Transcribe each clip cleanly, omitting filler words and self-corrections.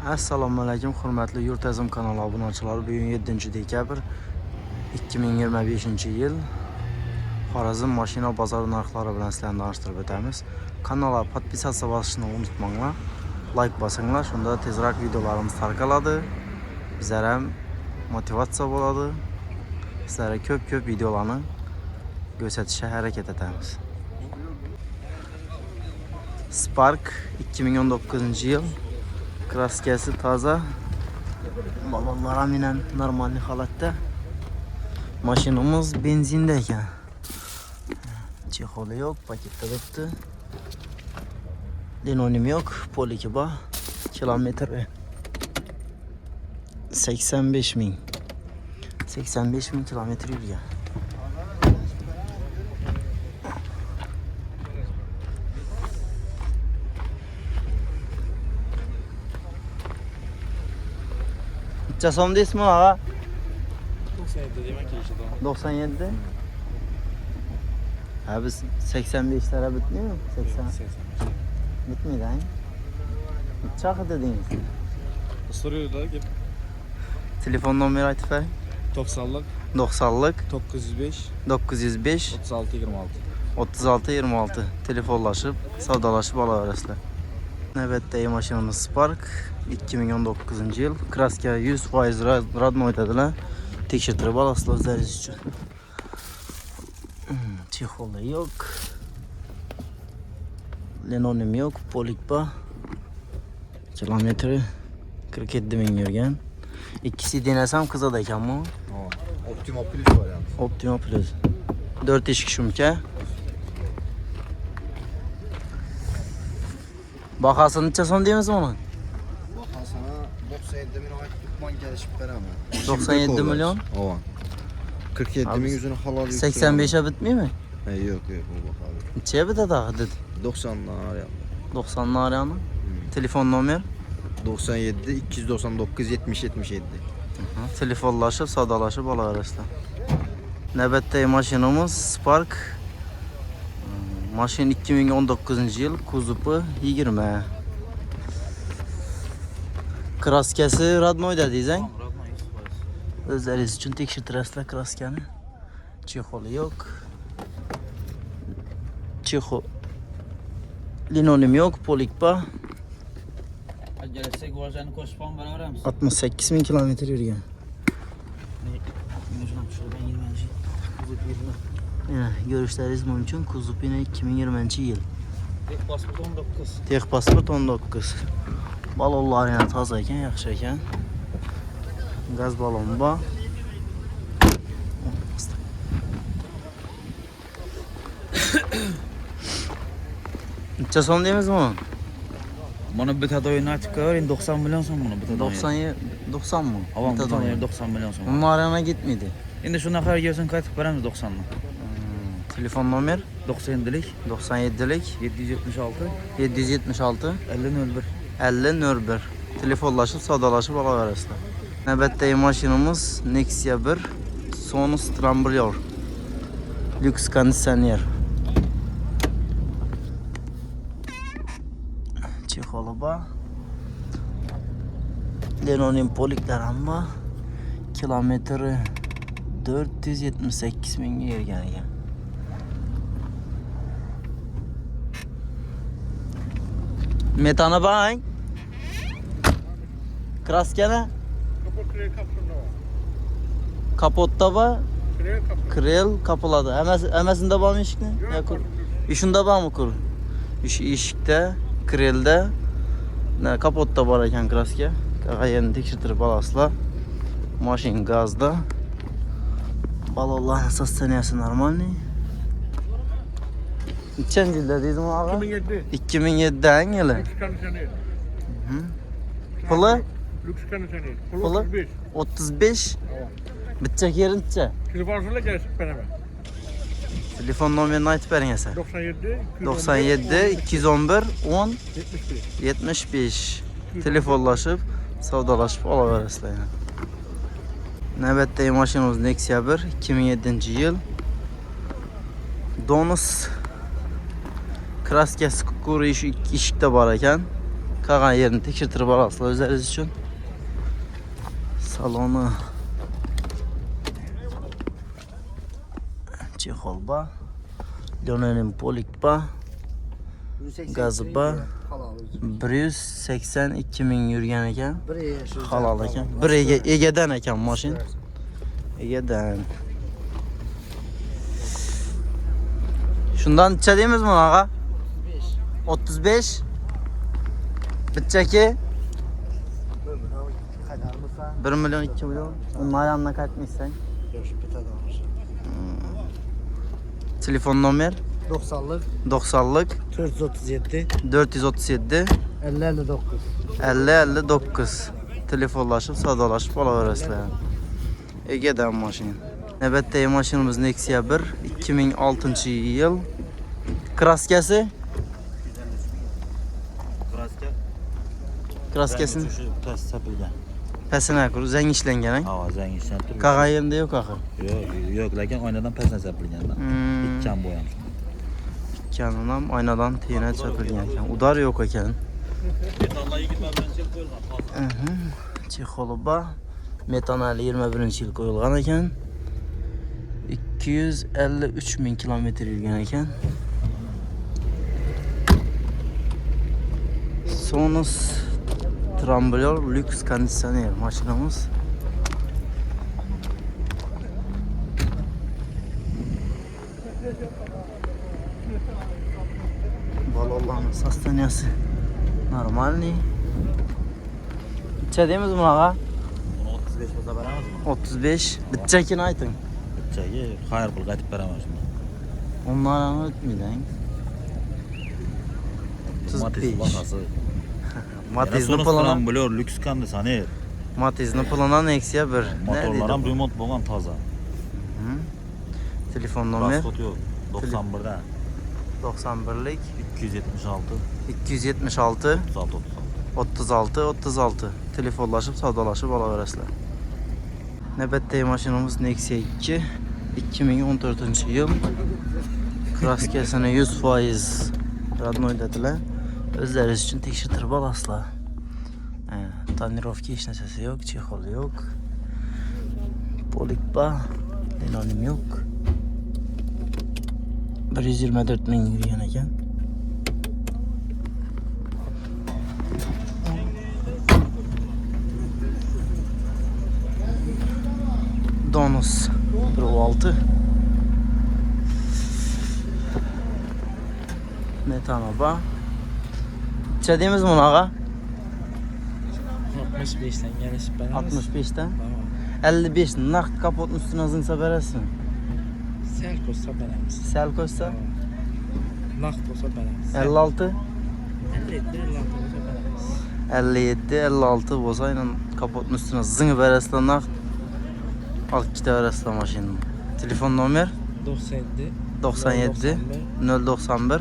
Assalomu alaykum, hurmatli Yurt Azim kanali obunachilari. Bugun 7-dekabr 2025-yil Xorazm mashina bozori narxlari bilan sizlarni tanishtirib o'tamiz. Kanalga podpisatsiya bosishni unutmanglar. Like bosinglar, shunda tezroq videolarimiz tarqaladi. Bizlar ham motivatsiya bo'ladi. Sizlarga ko'p videolarni ko'rsatishga harakat etamiz. Spark 2019-yil. Kraskasi toza. Balonlar aynan normal holatda. Mashinamiz benzinda ekan. Chexoli yo'q, paketda turibdi. Linonim yo'q, poliki bor. Kilometri 85.000. 85.000 kilometr yurgan. Necha so'm deysizmi ağa? 97 deyman kelishadi. 97. Ha biz 85 lira bitmiymi? 80. Bitmeydi ha? Necha haqi dedingiz? Soruyorlar ki Telefon nomeri aytib bering. 90'lık 90'lık 905 905 36 26. 36 26 telefonlaşıp savdolaşıp alaverasizlar. Navbatdagi mashinamiz Spark 2019 yil. Kraska 100% radnoy dedilar. Tekshirtirib olasizlar o'zlaringiz uchun. Chexoli yo'q. Linonim yo'q, polik bor. Kilometri 47.000 yurgan. İkisi denesem kızada ekan bu. Optima Plus var yani. Optima Plus. 4 eshik shumka. Bahasını necha so'm deymiz buni? Bahasına 97 milyon tutman gelişip beraber. 97 milyon. Ova. 47 bin yüzünü halal 85'e bitmiymi? Yok bu bakalım. Necha bitadi daha dedi. 90'lar yani. 90'lar arayani. Telefon nomer. 97 299 70 77. Telefonlaşıp savdolaşıp alaverasizlar. Navbatdagi mashinamiz Spark. Mashin 2019 yil, kuzupi 20. Kraskasi radnoy dedingiz-a? O'zlaringiz uchun tekshirtirasizlar kraskani. Chexoli yo'q. Linonim yo'q, polik bor. Gelsek Guardian'ı koşpan beraber misin? 68.000 kilometr yurgan. Görüşleringiz mümkün. Kuzupina 2020 yil. Tek pasport 19. Tek pasport 19. Balonlar yana toza ekan, yaxshi ekan. Gaz balon bor. Necha so'm deymiz buni? Bana bitadi oyunu açık koyayım 90 milyon son bunu bitadi. 90 mı? Avam bitadi 90 milyon son. Bunlar yana gitmedi. Şimdi şuna kadar gelsin kayıt veremiz 90'lı. Telefon nomer 97'lik 97'lik 776 776 50 01. 50 01. Telefonlaşıp savdolaşıp alaverasizlar. Navbatdagi mashinamiz Nexia 1 Sonus Tramblyor. Lüks konditsioner. Chexoli bor. Linonim poliklar ham bor. Kilometri 478 mingga yurgan ekan. Metana bang. Kraskana. Kapotda bor. Krel kapıladi. Emasında bormi eshikni? Yo'q. Ishunda bormi kur? Eshikda, krelda, kapotda bor ekan kraska. Qayerni tekshirtirib olasizlar. Mashin gazda. Balonlar sosteniyasi normalniy. Nechanchi yilda deydimi ağa? 2007 yili. Puli? Lüks kondisyoner. Puli 35. Bitcha kerincha. Telefonla gelip beraber. Telefon nomerini aytib bering esa. 97 211 10 75. 75. Telefonlaşıp savdolaşıp alaverasizlar. Navbatdagi mashinamiz Nexia 1 2007 yil. Donus kraskasi kukuri eshikda bor ekan. Kalan yerini tekşirtirip alasılar özleriniz için. Salonu Çexolba, Lionenin Polikba, Gazıba, 182 min yürgen eken, halal eken. Bir Ege'den eken maşin. Ege'den. Şundan içeceğimiz mi ağa? 35. Bitecek 1 milyon 2 milyon. Onun yanına kaçmışsın. Telefon numara 90'lık 90'lık 437 437 50 59. 50 59. Telefonlaşıp sadalaşıp alaverasizlar. Ege'den maşin. Navbatdagi mashinamiz Nexia 1 2006 yıl. Kraskasi? Kraskasini Pes sapilgan. pasına kur, zang ishlangan. Ha, zang ishlantirib. Qag'ayimda yo'q axir. Yo'q, lekin oynadan pesdan sapilgan. Ikkam bo'yam. Ikkanini ham oynadan tena chopilgan ekan. Udar yo'q ekan. Chexolba metanali 21-yil qo'yilgan ekan. 253 min kilometr yurgan ekan. Sonus Tramblor lüks kondisyoner mashinamiz. Balonlarning sostaniyasi normalniy. İçedemiz mi ağa? 35 bo'lsa beramizmi? 35. Bitchakini ayting. Bitchagi xayr pul qaytib beraman shunda. Onlardan o'tmaydan. Matiz 35. bahası. Matiz'ni puluna, Tramblor lüks konditsioner. Matiz'ni puluna Nexia 1. Motorlar ham remont bo'lgan toza. Telefon nomer Rasxod yo'q. 91dan 91'lik 276 276 36 36. Telefonlaşıp savdolaşıp alaverasizlar. Navbatdagi mashinamiz Nexia 2 2014 yıl. Kraskasini 100% radnoy dedilar. Özleringiz için tekshirtirib olasizlar. Tonirovka hech narsasi yo'q, chexol yo'q. Polikba, denonim yo'q. 124 min yurgan ekan. Donus 1.6 Metanaba. İçediğimiz mi ağa? 65'ten gelişip beramız. 65'ten 55 nakt kapotun üstüne zınsa veresin. Sel koysa beramız. Sel koysa Nakt olsa beramız. 56 57 olsa beramız. 57 56 bozayla kapotun üstüne zını veresin nakt. Alıp gideverasizlar maşinani. Telefon nomer 97 091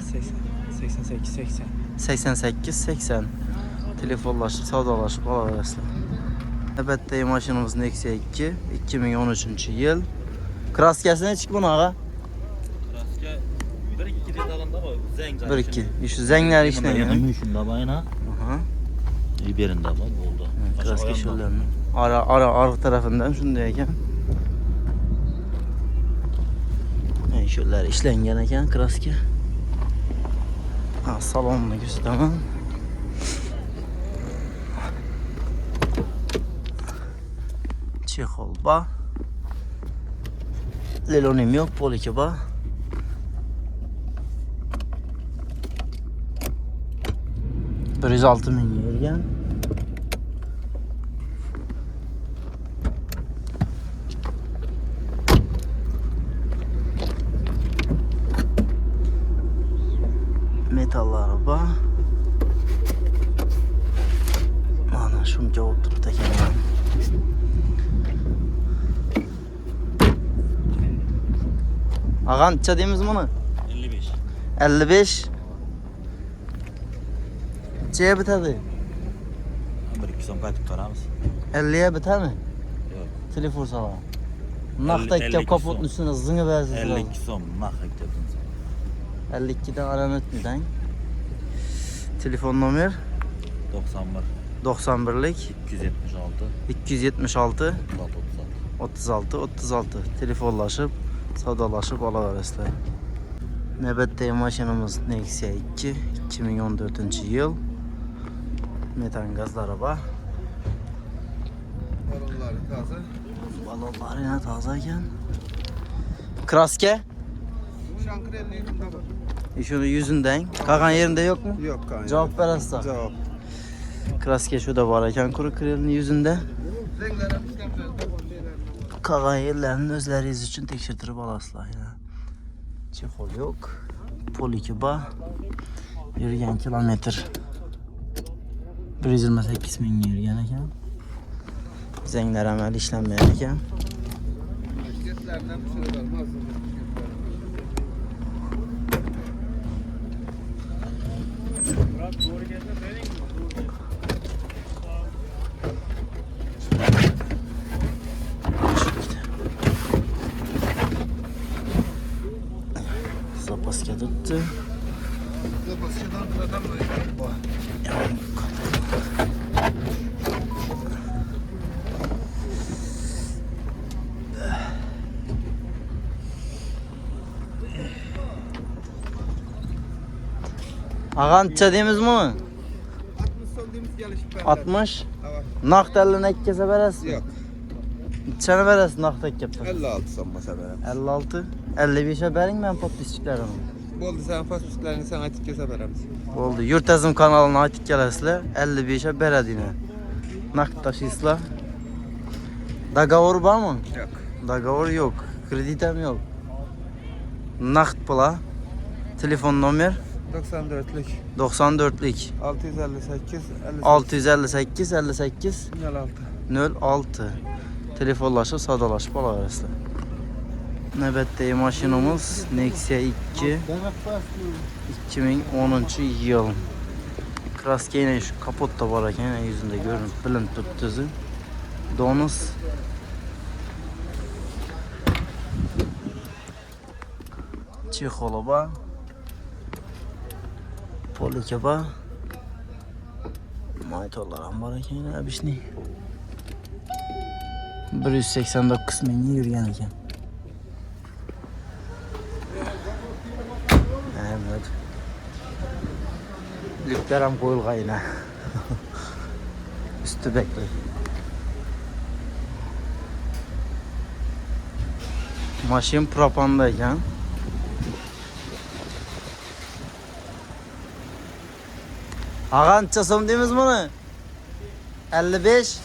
88 80. 88 80. Telefonlaşıp savdolaşıp alaverasizlar. Navbatdagi mashinamiz Nexia 2 2013 yıl. Kraskasi nechik buni ağa? Kraska 1-2 detalında var. Zang. 1-2. Şu zanglar ishlangan. Nima shunda bayna? Aha. Berinde bor bo'ldi. Kraska sho'rlarni. Arka tarafından shunday ekan. Sho'rlar ishlangan ekan kraska. Ha, salonni ko'rsataman. Chexolba. Lelonim yo'q, Polikba. Bir 106 min yurgan. Metal araba. Mana shuncha bo'lib turibdi ekan. Ağam içediğimiz bunu? 55. 55. Çeye bitadi? 1-2 so'm qaytib beramiz. 50'ye biter mi? Yo'q. Telefon sala. Nakta 52 iki kapotun so'm. üstüne zıngı versin. 52 so'm naq aytdim. 52'den aran ötmeden. Telefon nomer 91 91'lik 276 276 36 36 telefonlaşıp savdolaşıp alaverasizlar. Navbatdagi mashinamiz Nexia 2 2014-yil metan gazli araba. Balonları taze. Balonlar yine taze ekan. Kraska Şankrelli yüzünde bak. şunu yüzünden. Qolgan yerinde yok mu? Yok kanka. Cevap berasizlar. Cevap. Kraska şurada var ekan kuru krelinin yüzünde. Renklere işlemler. Qolgan yerlerini özleringiz uchun tekshirtirib olasizlar. Chexol yo'q. Poliki bor. Yurgan kilometr 128 mingga yurgan ekan. Zanglar amali ishlanmagan ekan. Şirketlerden bir şey olmaz. Zapaska tuttu. Basıdan adam var. Ağança deymiz mi? 60 son demiz gelişip 60. Evet. Naqd 50 ikkese berasizmi? Yok. Neçəni berasiz naqd ikkepda? 56 son masa verem. 56. 55'e berin ben podpisçiklerim. Boldu sen fasfuslarını sen açık kese veremiz. Oldu. Yurtazım kanalına aytıp gelesizler. 55'e beredine. Naqd taşıysızlar. Dogovor var mı? Yok. Dogovor yok. Kreditem yok. Naqd pula. Telefon nomer 94'lük. 94'lik 658 658 58 56. 06. Telefonlaşıp sadalaşıp alaverasizlar. Navbatdagi mashinamiz Nexia 2 2010-yil. Kraska yine şu kapotda bor ekan, yine yüzünde görünüp bilinib turibdi o'zi. Donus Chexoli bor. Polika bor. Motorlar ham bor ekan, abishni. 189 mingga yurgan ekan. Evet. Lükler ham qo'yilgan yine. Üstü bekli. Maşin propanda ekan. Ağancha so'm deymiz buni? 55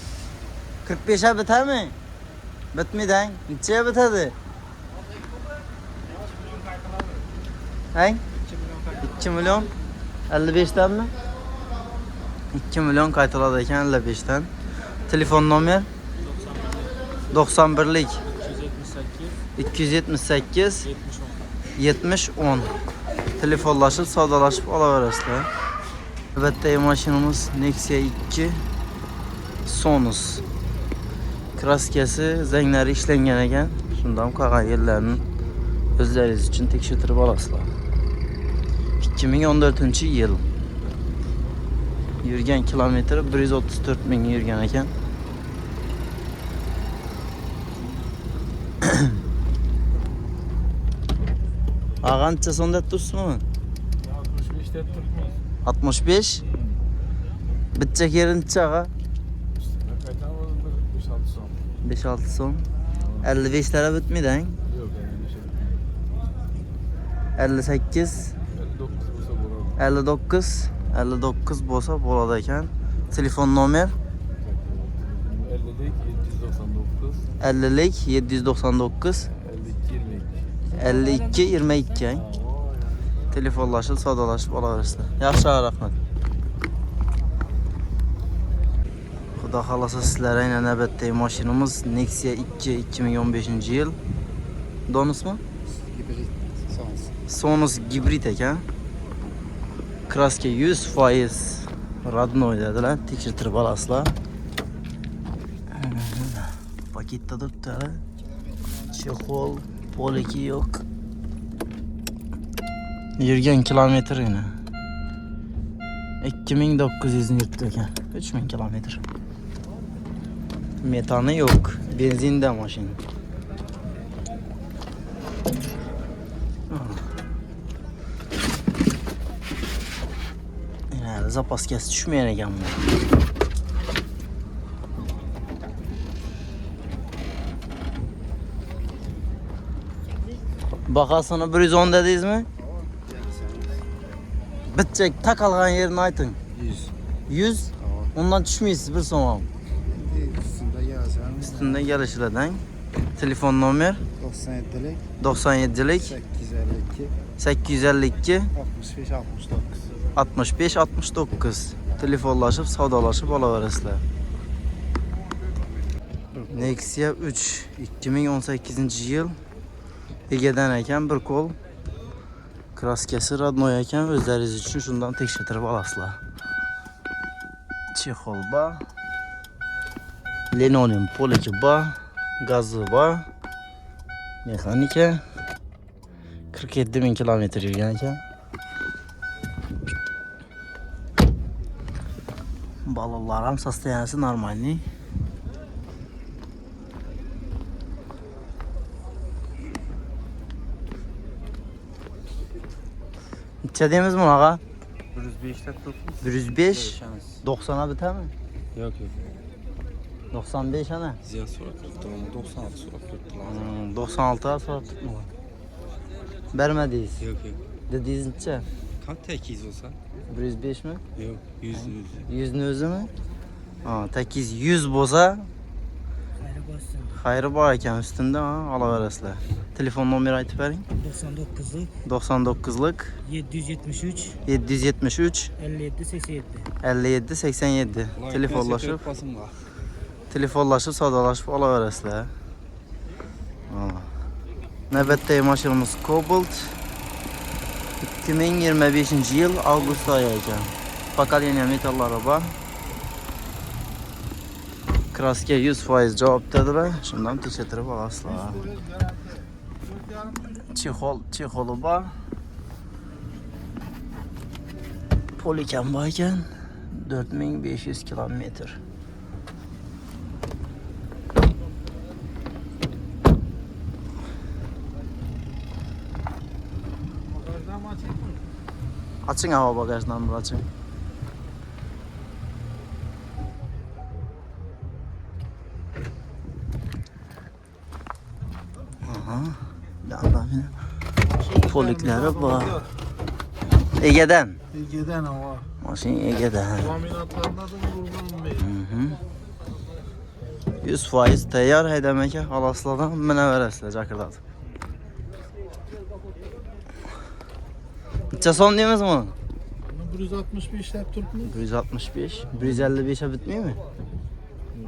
45'e biter mi? Bitmeden. Neçeye bitadi? Hang? 2 milyon 55'ten mi? 2 milyon qaytıladi ekan 55'ten. Telefon nomer 91'lik 278 70 10. Telefonlaşıp savdolaşıp alaverasizlar. Navbatdagi mashinamiz Nexia 2 Sonus. Kraskasi, zanglari ishlangan ekan. Shundan qolgan yerlarini o'zlaringiz uchun tekshirtirib olasizlar. 2014-yil. Yurgan kilometri 134 ming yurgan ekan. Ağancha sonda turibsizmi? 65 deb turibmiz. 65. Bitchak yerinchi ağa. Qaytamiz 5-6 so'm. 5-6 so'm. 55 tara bitmaydi-a? Yo'q, 58 59 59 bo'lsa bo'ladi ekan. Telefon nomer 50'lik 799 50'lik 799 52 22. 52 22. Telefonlaşıp savdolaşıp alaverasizlar. Yaxshi, rahmat. Xudo xolasa sizlarga yana navbatdagi mashinamiz Nexia 2 2015-yil. Donusmi? Sonus gibrid ekan. Kraska 100% родной dedilar. Tekshirtirib olasizlar. Paketda turibdi. Chexol, poliki yo'q. Yurgan kilometr yine 2900 yurttu ekan. 3000 kilometr. Metanı yok. Benzin de maşın. Yani zapas kes düşmeyen ekan bu. Bakasını 110 dediniz mi? Bitecek. Tak algan yerini aytın. 100. 100. Ondan düşmeysiz bir son. Üstünde yazan. Üstünde gelişlerden. Telefon numara 97'lik 97'lik 852 852 65 69. 65 69. Telefonlaşıp savdalaşıp alaveresizler. Nexia 3 2018 yıl Ege'den ekan bir kol kraskesi radnoy ekan özleringiz uchun shundan tekshirib olasizlar. Chexol bor, linoleum polichi bor, gazi bor, mexanika 47.000 kilometr yurgan ekan. Balonlar ham состоянияsi нормальный. Necha deymiz bunaqa? 105 deb turibmiz. 105 90'a biter mi? Yo'q, yo'q. 95 ana. Ziyod so'rab turibdi. 96 so'rab turibdilar. 96'a so'rab tutma. Bermediniz. Yo'q, yo'q. Dediniz necha? Qancha 800 bo'lsa? 105 mi? Yo'q, 100. 100'ün özü mü? Ha, 800 bo'lsa xayri bor ekan üstünde ha, alaverasizlar. Telefon nomeri aytib bering. 99'lık 99'lık 773 773 57 87. 57 87. Telefonlaşıp savdalaşıp alaverasizlar. Navbatdagi mashinamiz Cobalt 2025 yıl avgust ayı ekan. Pokoleniya metallari bor. Kraska 100% javob dedilar. Shundan tekshirib olasizlar. Chexoli bor. Polikan bor ekan. 4500 kilometr. Açın hava bagajdan bir açın. Aha. Yandan yine polikleri var. Ege'den. Ege'den hava. Maşin Ege'den. Laminatlarında da vurgunum bey. 100% tayyor haydamaka alasizlardan minaverasizlar jakirlatib. Necha son deymizmi? 165 deb turibmiz. 165, 155'e bitmiyor mi?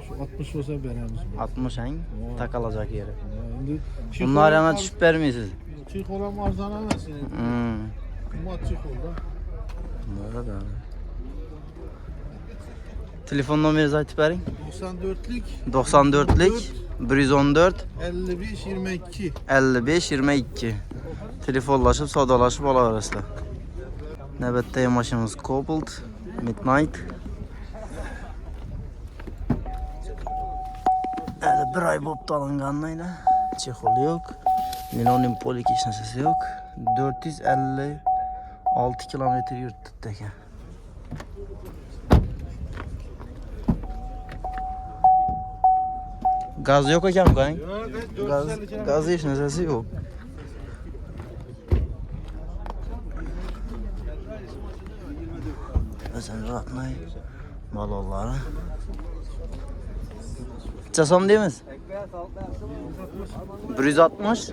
Şu 60 olsa beramiz. 60 hang takalacak yeri. Endi Bunlar yana tushib bermaysiz. Çikolam arzan emas. Mat çikolda. Böyle de. Telefon numarası aytib bering. 94'lik 94'lik 114 55 22. 55 22. Telefonlaşıp savdalaşıp alaverasizlar. Navbatdagi mashinamiz Cobalt Midnight. Hali bir ay bo'pti olinganidan. Chexoli yo'q. Linoleum polik hech narsasi yo'q. 456 kilometr yurtdi ekan. Gaz yok ekan bu. Gaz hech narsasi yo'q. Özün ratnay balonları. Necha so'm deymiz? 160.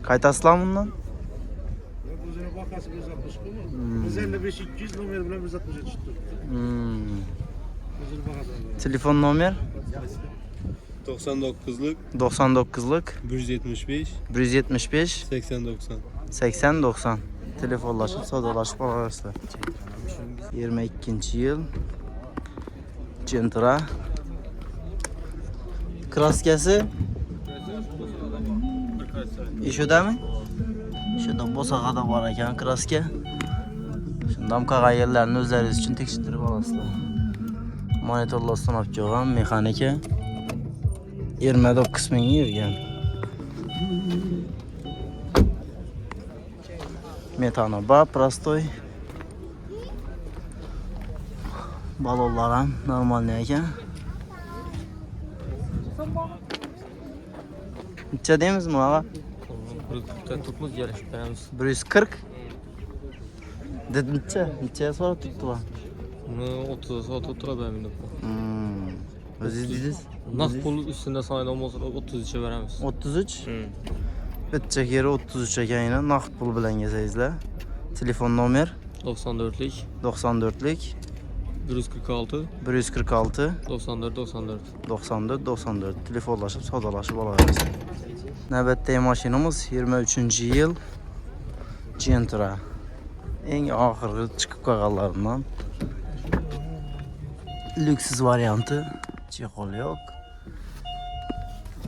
Qaytasizlar bundan? O'zini bakası 160 mu? 155 200 nomer bilan 160'a chiqdi. O'zini bakası. Telefon nomer 99'luk 99'lık 175 175 80 90. 80 90. Telefonlaşıp savdalaşıp alaverasizlar. 22 yıl Gentra kraskasi ishudami? Shuda bo'sag'ada bor ekan kraska. Şundam qağay yerlerini özləriniz üçün tekşirdirib alasızlar. Monitorlar sınab qoğan mexaniki 29 min yurgan. Metano ba prostoy. Balonlar ham normalniy ekan. Necha deymiz bunaqa? Tutmuz yarışıp veremiz. 140. Necha so'rab tutdilar? Bunu 30 saat otura benim. O'zingiz dedingiz? Naq pul üstünde sayılan olsa 33'e veremiz. 33. Bitecek yeri 33 ekan yine. Naqd pul bilan gelsangizlar. Telefon nomer 94'lik 94'lik 146 146 94 94. 94 94. Telefonlaşıp savdolaşıp alaverasiz. Navbatdagi mashinamiz 23-yil Gentra. Eng oxirgi chiqib qolganlaridan. Lüksus varianti. Chexol yo'q.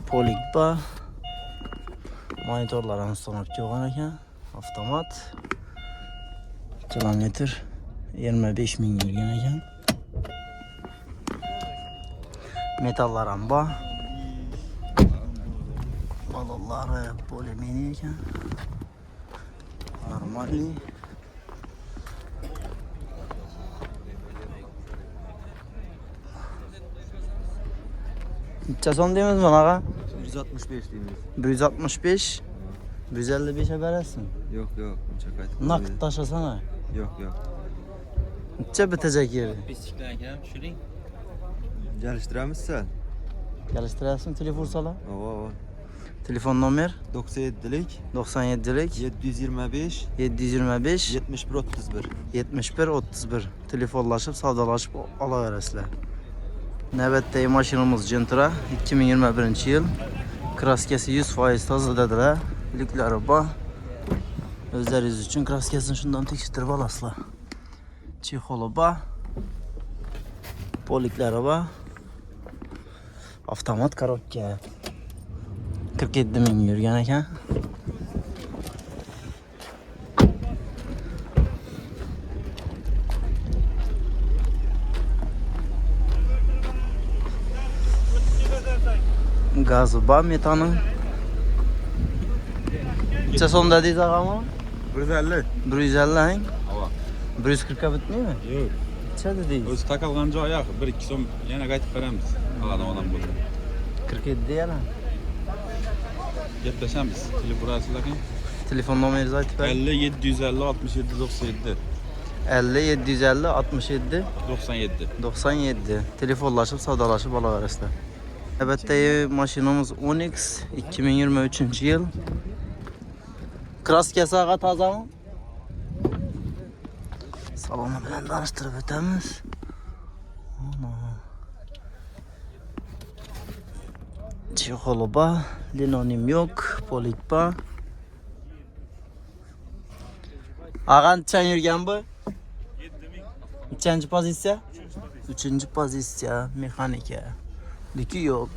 Polikba. Monitorlar ham sonab qo'ygan ekan. Avtomat. Kilometr 25 ming yurgan ekan. Metallar ham bor. Balonlari polimer ekan. Normalniy. Necha so'm deymiz bunaqa? 165 deymiz. 165. 155'e berasizmi? Yo'q, yo'q, uncha qaytib. Naqd tashlasana. Yo'q, yo'q. Necha bitecek yeri? Pisliklar ekan, tushiring. Jalishtiramiz sen. Geliştirasizmi telefon sala? Ova. Telefon nomer 97'lik 97'lik 725 725 71 31. 71 31. Telefonlaşıp savdolaşıp alaverasizlar. Navbatdagi mashinamiz Gentra 2021-yil. Kraskasi 100% toza dedilar. Liklari bor. O'zlaringiz uchun kraskasini shundan tekshirtirib olasizlar. Chexoli bor. Poliklari bor. Avtomat korobka. 47 ming yurgan ekan. Gazı bor, metanı. Necha so'm dedingiz og'am? 150. 150 hang. Ava. 140 ga bitmaymi? Yo'q. Necha dedingiz? O'zi taqalgan joyi yo'q. 1-2 so'm yana qaytib beramiz. Aladi odam bo'lsa. 47 yana. Gaplashamiz. Telefonlasizlar. Telefon nomeringizni aytib bering. 50 750 67 97 50 750 67 97. 97. Telefonlaşıp savdolaşıp alaverasizlar. Navbatdagi mashinamiz Onyx 2023-yil. Kraskasi ag'a tozami? Saloni bilan tanishtirib o'tamiz. Chexoli bor, linonim yo'q, polik bor. Ag'a necha yurgan bu? 7 pozitsiya? 3 pozitsiya mexanika. Liki yo'q.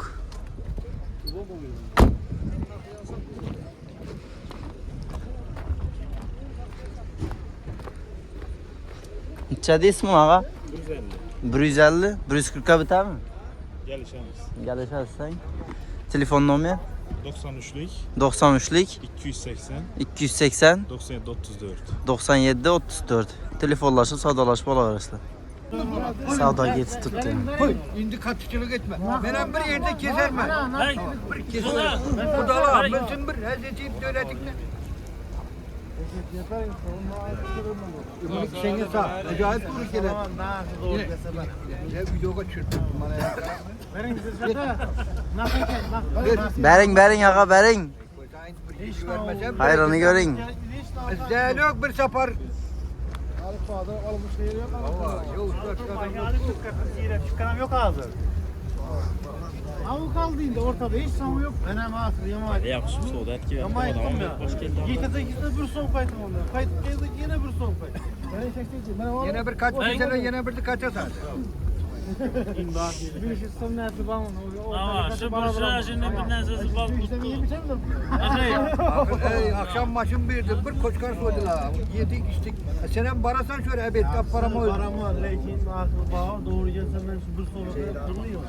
Necha deysizmi ag'a? 150. 140 ga bitami? Gelişemiz. Galashasizsan. Telefon nomer 93'lik 93'lik 280 280 97 34. 97 34. Telefonlaşıp savdolaşıp alaverasizlar. Savdo yetib tutdi. Koy, indi katıcılık etme. Ben bir yerde keserme. Bir keser. Kudalar, bilsin bir, hazretiyip söyledikler. Seni sağ, acayip durur gelen. Ne videoga çürttüm bana ya. Bering ağa bering. Hayrını görün. Sen yok bir sapar. Çıkaram yok hazır. Avuk aldığında ortada hiç samu yok. Ben hem asıl yamaydım. Yaxshi savdo etki. Ama ettim ya. Yekete bir son kaydım ondan. Kaydıp yine bir son kaydım. Yine bir kaç mesela yine bir de kaça saat. Bir şey son nerede bana? Ama şu buraya şimdi bir nesnesi bak. Ey akşam maçın birdi. Bir koçkar soydular. Yedik içtik. Sen barasan şöyle ebed kap paramı öldü. Paramı lekin aklı bağı doğru gelsen ben şu bir sonra durmuyor.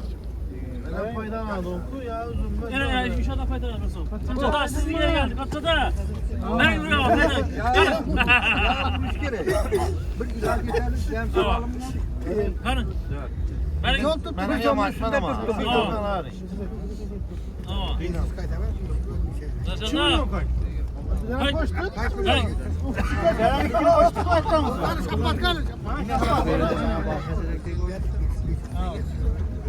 Ben faydalanmadım oku ya uzun ben. Yani şu anda faydalanmasın. Kaçada siz niye geldik? Kaçada? Ben vuruyorum. Ya müşkere. Bir ilaç yeterli. Sen soralım mı? Hanım. Ben Yol tuttu. Ben yamaçmadım ama. Bir Tamam. yoldan hariç. Tamam. Kim Kaçada? yok kaç? Hayır. Koştuk. Hayır. Sen iki koştuk kaçtan mısın?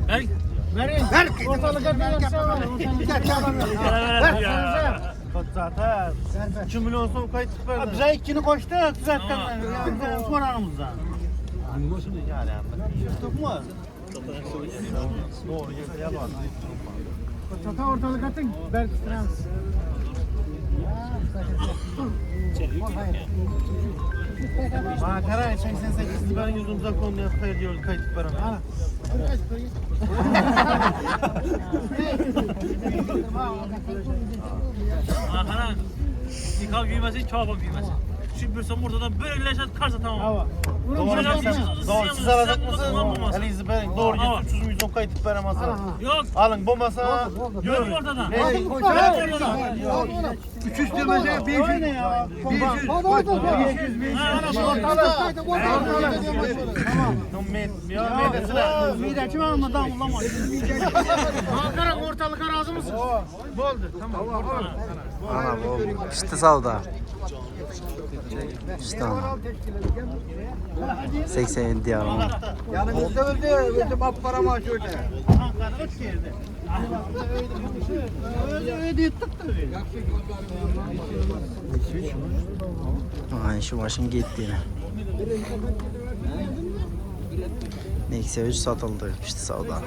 Hayır. Ver. Ortalıkta bir şey var. Kaç zaten. 2 milyon son kayıt verdi. Bize ikini koştu. Zaten yani soranımızda. Yani tuttuk mu? Doğru ya bak. Çata ortalık atın. Berk Trans. Makara 88 ben yüzümüze konuya koyuyoruz kayıt paranı. Ha. Hakan. Nikah büyümesin, çabuk büyümesin. Şu bir son buradan böyle leşet karsa tamam. Doğru siz alacak mısınız? Elizi ben doğru 300 milyon kayıt para masa. Yok. Alın bu masa. Yok ortadan. Ne? Ortadan. 300 demese 500. Ne ya? 500. Mideci var mı? Tamam ulamaz. Ankara ortalık razı mısın? Oldu. Tamam. Ana bu işte savda. İşte ana. 87 diyarım. Yanımızda öldü. Bizim ab paramı şöyle. Ankara üç yerde. Öyle yuttuk da öyle. Ay şu maşın gitti yine. Neyse 3 satıldı işte savda.